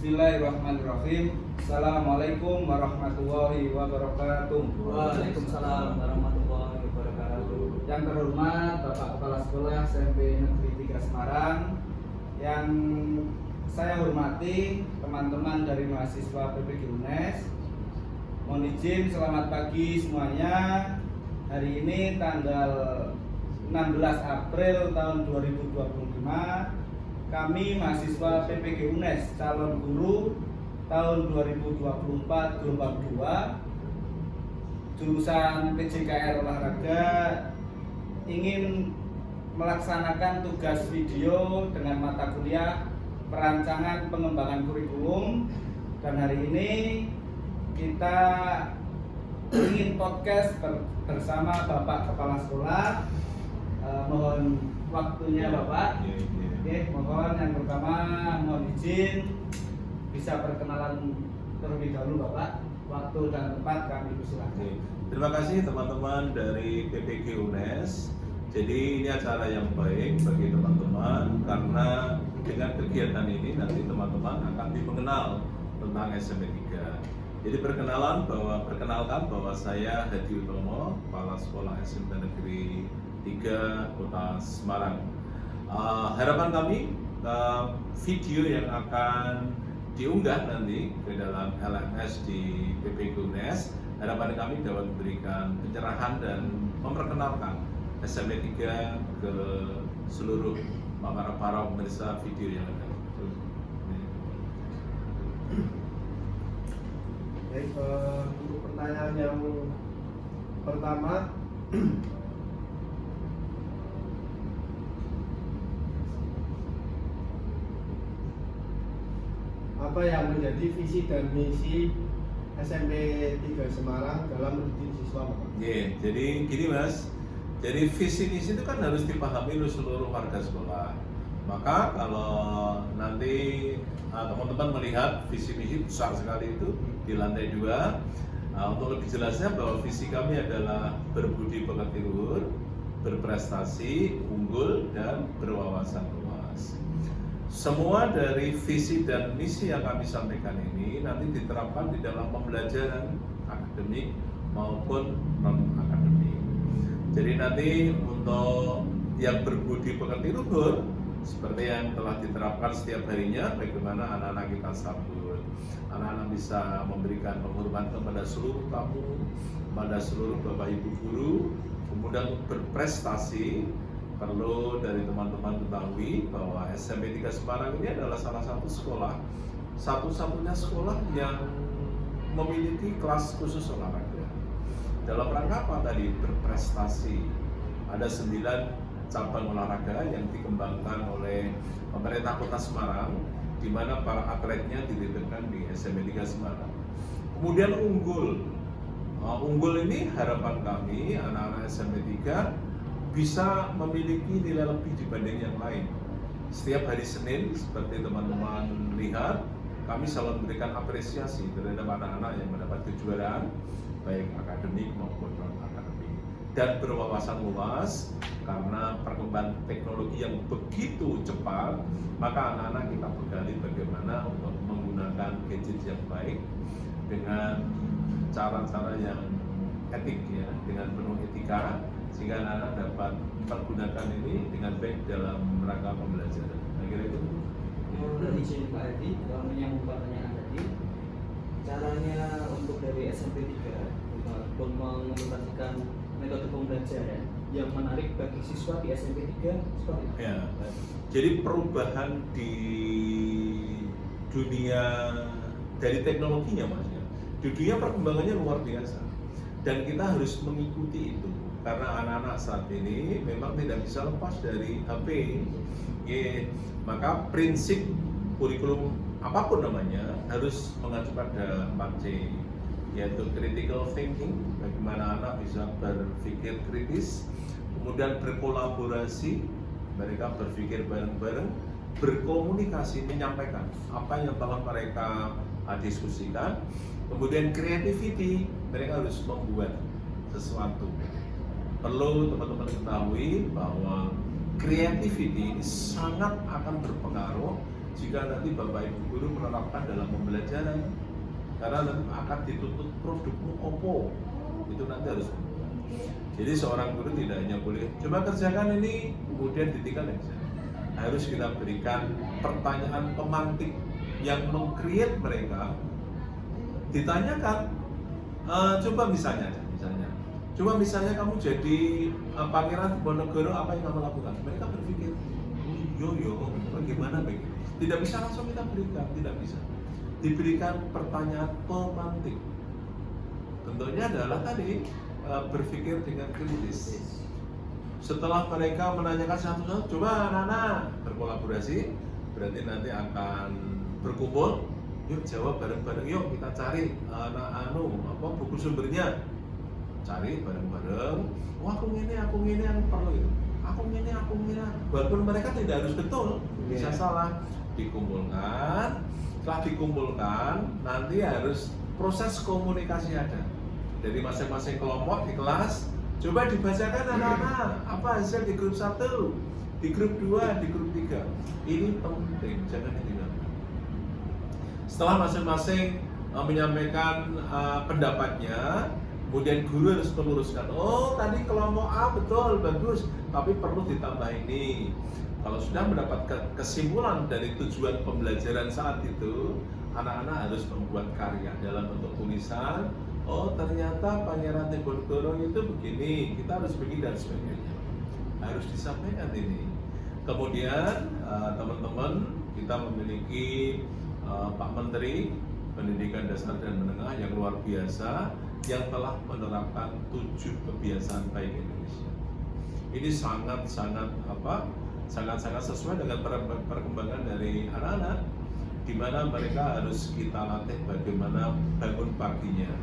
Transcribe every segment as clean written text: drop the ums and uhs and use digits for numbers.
Bismillahirrahmanirrahim. Assalamualaikum warahmatullahi wabarakatuh. Waalaikumsalam warahmatullahi wabarakatuh. Yang terhormat Bapak Kepala Sekolah SMP Negeri 3 Semarang, yang saya hormati teman-teman dari mahasiswa PPG UNES. Mohon izin, selamat pagi semuanya. Hari ini tanggal 16 April tahun 2025, kami mahasiswa PPG UNES calon guru tahun 2024 gelombang 2 jurusan PJKR olahraga ingin melaksanakan tugas video dengan mata kuliah perancangan pengembangan kurikulum, dan hari ini kita ingin podcast bersama Bapak Kepala Sekolah. Mohon waktunya Bapak. Oke, mohon yang pertama mohon izin bisa perkenalan terlebih dahulu Bapak. Waktu dan tempat kami persilakan. Terima kasih teman-teman dari PPG UNES. Jadi ini acara yang baik bagi teman-teman karena dengan kegiatan ini nanti teman-teman akan dimengenal tentang SMP 3. Jadi perkenalkan bahwa saya Hadi Utomo, Kepala Sekolah SMP Negeri 3 Kota Semarang. Harapan kami video yang akan diunggah nanti ke dalam LMS di PPG UNES, harapan kami dapat memberikan pencerahan dan memperkenalkan SMP 3 ke seluruh para pemirsa video yang ada. Baik, untuk pertanyaan yang pertama, apa yang menjadi visi dan misi SMP 3 Semarang dalam mendidik siswa? Jadi gini Mas, jadi visi misi itu kan harus dipahami oleh seluruh warga sekolah. Maka kalau nanti teman-teman melihat visi misi besar sekali itu di lantai 2, untuk lebih jelasnya bahwa visi kami adalah berbudi pekerti luhur, berprestasi, unggul, dan berwawasan luas. Semua dari visi dan misi yang kami sampaikan ini nanti diterapkan di dalam pembelajaran akademik maupun non-akademik. Jadi nanti untuk yang berbudi pekerti luhur, seperti yang telah diterapkan setiap harinya, bagaimana anak-anak kita sambut, anak-anak bisa memberikan penghormatan kepada seluruh tamu, kepada seluruh bapak ibu guru, kemudian berprestasi. Perlu dari teman-teman ketahui bahwa SMP 3 Semarang ini adalah salah satu sekolah, satu-satunya sekolah yang memiliki kelas khusus olahraga. Dalam rangka apa tadi? Berprestasi. Ada 9 cabang olahraga yang dikembangkan oleh pemerintah Kota Semarang, di mana para atletnya dititipkan di SMP 3 Semarang. Kemudian unggul. Unggul ini harapan kami anak-anak SMP 3 bisa memiliki nilai lebih dibanding yang lain. Setiap hari Senin, seperti teman-teman lihat, kami selalu memberikan apresiasi terhadap anak-anak yang mendapat kejuaraan, baik akademik maupun non-akademik. Dan berwawasan luas, karena perkembangan teknologi yang begitu cepat, maka anak-anak kita bergali bagaimana untuk menggunakan gadget yang baik, dengan cara-cara yang etik ya, dengan penuh etika, sehingga anak-anak dapat mempergunakan ini dengan baik dalam rangka pembelajaran. Kira itu. Izin Pak Hadi, menyambung pertanyaan tadi, caranya untuk dari SMP 3 untuk mengimplementasikan metode pembelajaran yang menarik bagi siswa di SMP 3 seperti apa? Ya. Jadi perubahan di dunia dari teknologinya Mas ya. Di dunia perkembangannya luar biasa. Dan kita harus mengikuti itu. Karena anak-anak saat ini memang tidak bisa lepas dari HP. Maka prinsip kurikulum apapun namanya harus mengacu pada 4C, yaitu critical thinking, bagaimana anak bisa berpikir kritis, kemudian berkolaborasi, mereka berpikir bareng-bareng, berkomunikasi, menyampaikan apa yang telah mereka diskusikan, kemudian creativity, mereka harus membuat sesuatu. Perlu teman-teman ketahui bahwa creativity ini sangat akan berpengaruh jika nanti Bapak Ibu guru menerapkan dalam pembelajaran, karena nanti akan dituntut produkmu opo, itu nanti harus berubah. Jadi seorang guru tidak hanya boleh coba kerjakan ini kemudian ditinggal aja. Harus kita berikan pertanyaan pemantik yang meng-create mereka. Ditanyakan, coba misalnya, coba misalnya kamu jadi Pangeran Diponegoro, apa yang kamu lakukan? Mereka berpikir, yo, bagaimana begitu? Tidak bisa langsung kita berikan, tidak bisa. Diberikan pertanyaan pemantik. Bentuknya adalah tadi berpikir dengan kritis. Setelah mereka menanyakan satu-satu, coba anak-anak berkolaborasi, berarti nanti akan berkumpul. Yuk jawab bareng-bareng, yuk kita cari buku sumbernya, cari bareng-bareng. Wah aku ini yang perlu itu, aku ini. Walaupun mereka tidak harus betul, bisa salah. Dikumpulkan, setelah dikumpulkan nanti harus proses komunikasi ada dari masing-masing kelompok di kelas. Coba dibacakan anak-anak apa hasil di grup 1, di grup 2, di grup 3. Ini penting, jangan ditinggalkan. Setelah masing-masing menyampaikan pendapatnya, kemudian guru harus meluruskan. Oh, tadi kelompok A betul, bagus, tapi perlu ditambah ini. Kalau sudah mendapatkan kesimpulan dari tujuan pembelajaran saat itu, anak-anak harus membuat karya dalam bentuk tulisan. Oh, ternyata Pangeran Diponegoro itu begini, kita harus begini dan sebagainya. Harus disampaikan ini. Kemudian teman-teman, kita memiliki Pak Menteri Pendidikan Dasar dan Menengah yang luar biasa yang telah menerapkan 7 kebiasaan baik Indonesia. Ini sangat-sangat sesuai dengan perkembangan dari anak-anak, di mana mereka harus kita latih bagaimana bangun paginya.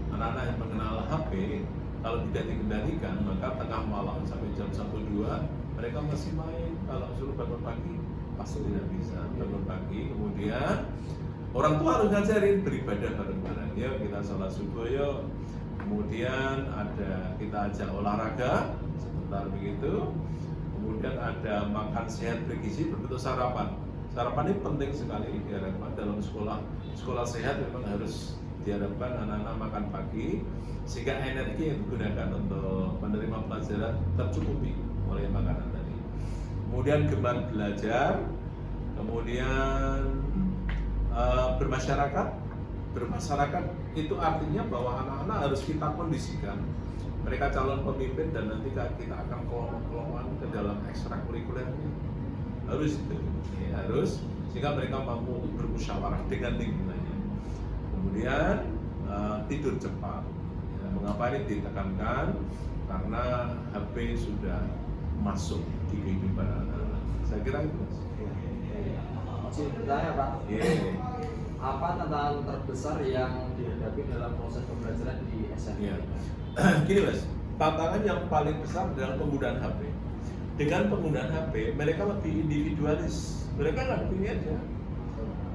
Anak-anak yang mengenal HP, kalau tidak dikendalikan, maka tengah malam sampai jam 1-2 mereka masih main. Kalau suruh bangun pagi, pasti tidak bisa bangun pagi. Kemudian orang tua harus ngajarin beribadah bareng-bareng. Yuk kita sholat subuh yuk. Kemudian ada kita ajak olahraga sebentar begitu. Kemudian ada makan sehat bergizi berbentuk sarapan. Sarapan ini penting sekali diharapkan dalam sekolah. Sekolah sehat memang harus diharapkan anak-anak makan pagi sehingga energi yang digunakan untuk menerima pelajaran tercukupi oleh makanan tadi. Kemudian gemar belajar, kemudian bermasyarakat itu artinya bahwa anak-anak harus kita kondisikan mereka calon pemimpin dan nanti kita akan kelompok-kelompokan ke dalam ekstrakurikulernya. Harus itu, harus sehingga mereka mampu untuk bermusyawarah dengan lingkungannya. Kemudian tidur cepat. Ya, mengapa ini ditekankan? Karena HP sudah masuk di kehidupan anak-anak. Saya kira itu. Ceritanya Pak. Yeah. Apa tantangan terbesar yang dihadapi dalam proses pembelajaran di SMP? Yeah. Gini Mas, tantangan yang paling besar adalah penggunaan HP. Dengan penggunaan HP, mereka lebih individualis. Mereka nggak pilih aja.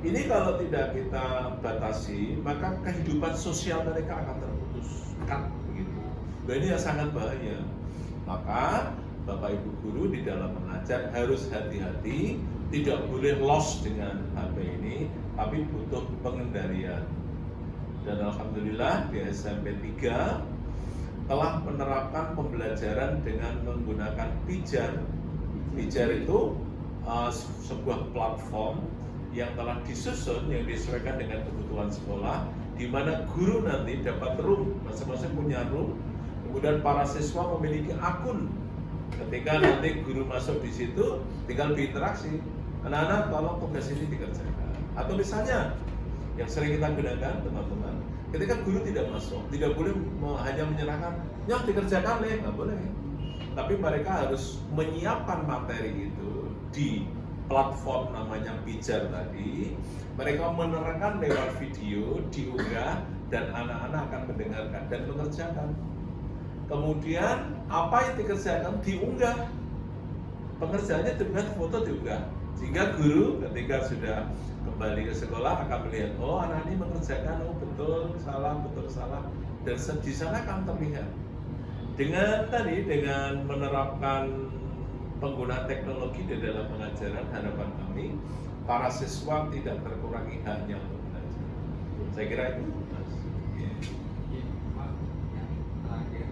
Ini kalau tidak kita batasi, maka kehidupan sosial mereka akan terputus, begitu. Dan ini yang sangat bahaya. Maka Bapak Ibu guru di dalam mengajar harus hati-hati, tidak boleh lost dengan HP ini, tapi butuh pengendalian. Dan alhamdulillah di SMP 3 telah menerapkan pembelajaran dengan menggunakan pijar. Pijar itu sebuah platform yang telah disusun, yang disesuaikan dengan kebutuhan sekolah, di mana guru nanti dapat room, masing-masing punya room, kemudian para siswa memiliki akun. Ketika nanti guru masuk di situ, tinggal berinteraksi. Anak-anak tolong tugas ini dikerjakan. Atau misalnya yang sering kita gunakan teman-teman, ketika guru tidak masuk, tidak boleh hanya menyerahkan, ya dikerjakan nggak boleh. Tapi mereka harus menyiapkan materi itu di platform namanya Pijar tadi. Mereka menerangkan lewat video, diunggah, dan anak-anak akan mendengarkan dan mengerjakan. Kemudian apa yang dikerjakan diunggah. Pengerjaannya dengan foto diunggah. Sehingga guru ketika sudah kembali ke sekolah akan melihat, oh anak ini mengerjakan, oh betul salah. Dan di sana akan terlihat. Dengan menerapkan penggunaan teknologi di dalam pengajaran, harapan kami para siswa tidak terkurangi haknya untuk belajar. Saya kira itu, Mas. Ya. Maaf, yang terakhir,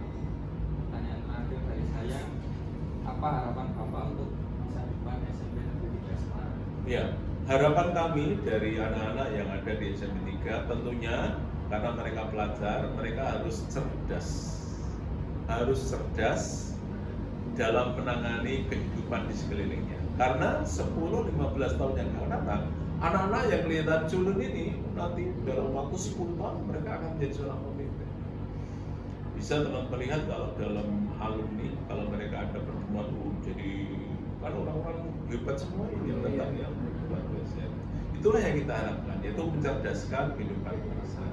pertanyaan terakhir dari saya, apa harapan Bapak untuk masa depan SMP Negeri 3 Semarang? Ya, harapan kami dari anak-anak yang ada di SMP 3 tentunya karena mereka pelajar, mereka harus cerdas dalam menangani kehidupan di sekelilingnya. Karena 10-15 tahun yang akan datang, anak-anak yang kelihatan culun ini nanti dalam waktu 10 tahun mereka akan menjadi seorang pemimpin. Bisa teman-teman lihat kalau dalam alumni, kalau mereka ada pertemuan, jadi kan orang-orang hebat semua ini yang datang yang luar biasa. Itulah yang kita harapkan, yaitu mencerdaskan kehidupan bangsa.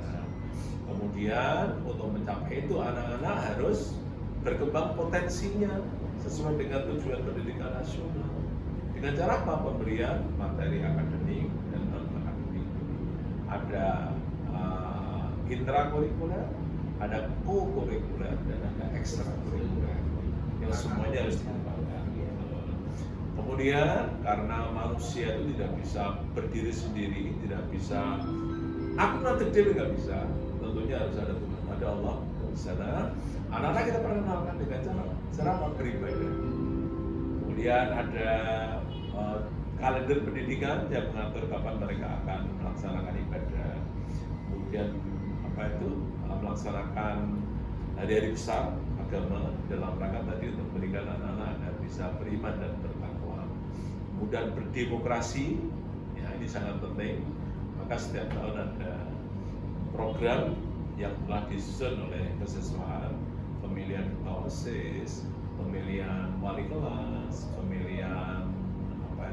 Kemudian untuk mencapai itu anak-anak harus berkembang potensinya sesuai dengan tujuan pendidikan nasional. Dengan cara apa? Pemberian materi akademik dan non akademik. Ada intrakurikuler, ada co-kurikuler, dan ada ekstrakurikuler. Yang semuanya harus dikembangkan. Kemudian karena manusia itu tidak bisa berdiri sendiri, tidak bisa aku nanti dewi nggak bisa. Tentunya harus ada Tuhan, ada Allah di sana. Anak-anak kita perkenalkan dengan cara beribadah. Kemudian ada kalender pendidikan yang mengatur kapan mereka akan melaksanakan ibadah. Kemudian melaksanakan hari-hari besar agama dalam rangka tadi untuk memberikan anak-anak agar bisa beriman dan bertakwa. Kemudian berdemokrasi, ya ini sangat penting. Maka setiap tahun ada program yang telah disusun oleh kesiswaan, pemilihan ketua OSIS, pemilihan wali kelas, pemilihan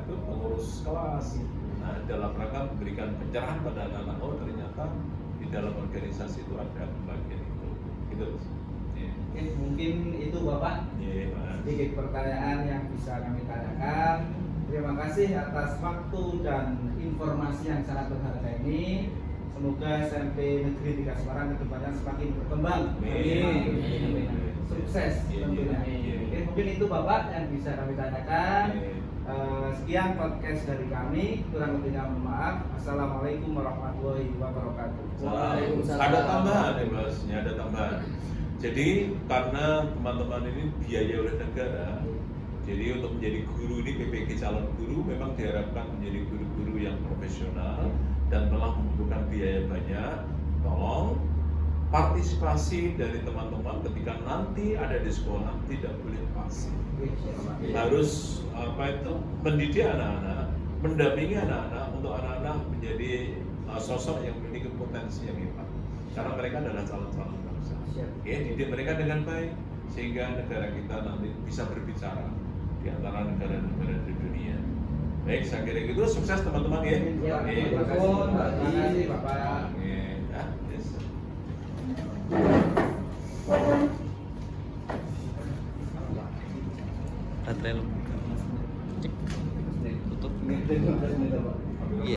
pengurus kelas. Nah, dalam rangka memberikan pencerahan pada anak-anak, oh ternyata di dalam organisasi itu ada bagian itu. Gitu. Yeah. Oke, mungkin itu Bapak. Sedikit pertanyaan yang bisa kami tanyakan. Terima kasih atas waktu dan informasi yang sangat berharga ini. Semoga SMP Negeri 3 Semarang kedepannya semakin berkembang. Sukses tentunya. Oke, mungkin itu Bapak yang bisa kami tanyakan. Sekian podcast dari kami, kurang lebihnya mohon maaf. Assalamualaikum warahmatullahi wabarakatuh. Ada tambahan ya Mas, ada tambahan. Jadi karena teman-teman ini biaya oleh negara, jadi untuk menjadi guru ini PPG calon guru memang diharapkan menjadi guru-guru yang profesional dan telah membutuhkan biaya banyak. Tolong partisipasi dari teman-teman ketika nanti ada di sekolah tidak boleh pasif. Harus mendidik anak-anak, mendampingi anak-anak untuk anak-anak menjadi sosok yang memiliki potensi yang hebat. Karena mereka adalah calon-calon bangsa. Oke, didik mereka dengan baik sehingga negara kita nanti bisa berbicara di antara negara-negara di dunia. Baik, saya kira gitu. Sukses teman-teman ya. Terima kasih Bapak. Baterai